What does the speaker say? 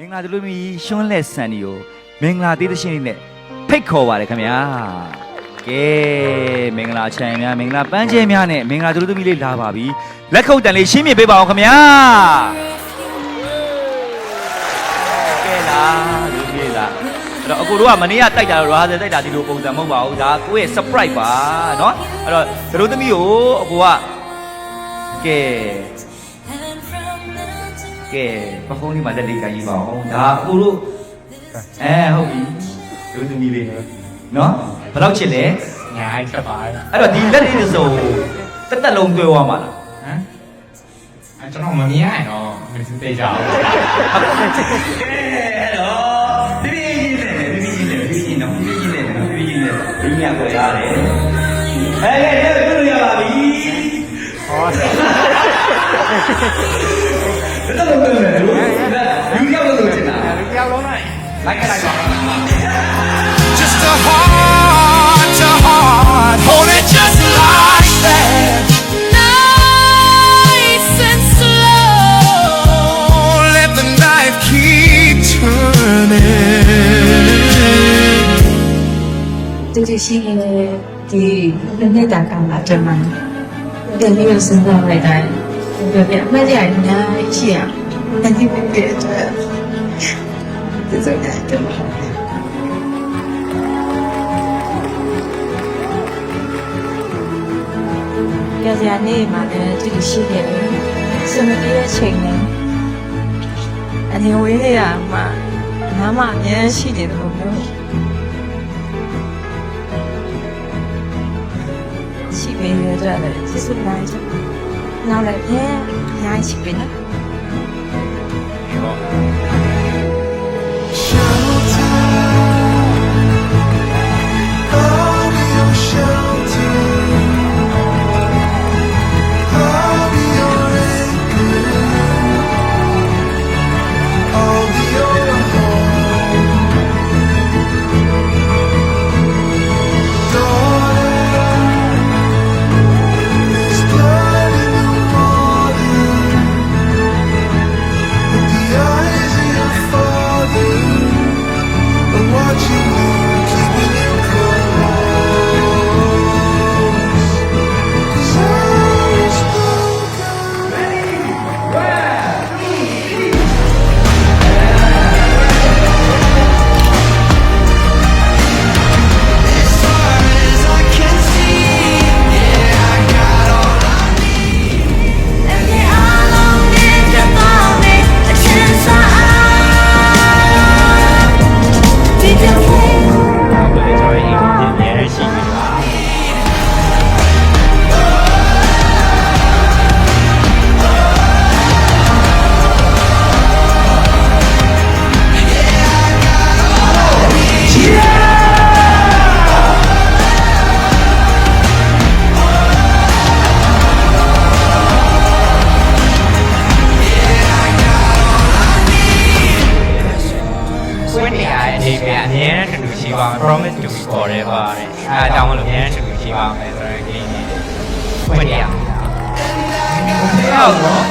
င်္ဂလာတို့လူမျိုးရှွန်းလက်ဆန်ဒီကိုမင်္ဂလာသေးတဲ့ရှင်လေးနဲ့ဖိတ်ခေါ်ပါတယ်ခင်ဗျာကဲမင်္ဂလာချမ်းများမင်္ဂလာပန်းကျဲများနဲ့မင်္ဂလာတို့လူမျိုးလေးလာပါပြီလက်ခုပ်တန်လေးရှင်းပြပေးပါအောင်ခင်ဗျာကဲလားလူကြီးလားအဲ့တော့အကိုတို့ကမနေ့ကတိုက်တာတော့ရာဆယ်တိုက်တာဒီလိုပုံစံမဟုတ်ပါဘူးဒါကိုယ့်ရဲ့ surprise ပါเนาะအဲ့တော့တို့သမီးကိုအကိုကကဲကဲပခုံးလေးမှာလက်လေးကန်ကြီးပါအောင်ဒါအခုတို့ဟုတ်ပြီလူသမီးလေးနော်ဘယ်တော့ချစ်လဲညာအိုက်ချက်ပါတယ်အဲ့တော့ဒီလက်လေးဆိုတက်လုံးတွေ့သွားမှာလားကျွန်တော်မမြင်ရရင်တော့မသိကြဘူးအဲ့တော့ဒီနော်ဒီညကိုရတယ်တွေ့လို့ရပါပြီဟောတက်လုံးတွေ့တယ်လူရောက်လို့ချင်တာလူရောက်လုံးလိုက်လိုက်ပါ Just a heart to heart hold it just like that nice and slow let the knife keep turning 这些的那大干嘛这嘛这里有身上来的这边买点人家一起啊那你们别的这种的对吗要是你嘛的这个系列什么的情呢你为了呀嘛那嘛你系列都没有起别的了这是哪一种哪来的哪一起别的promise to be forever အဲအကြောင်းလို့အများကြီးတူရှိပါမယ်ဆိုတော့ game လေးဖွင့်ရအောင်ဟုတ်နော်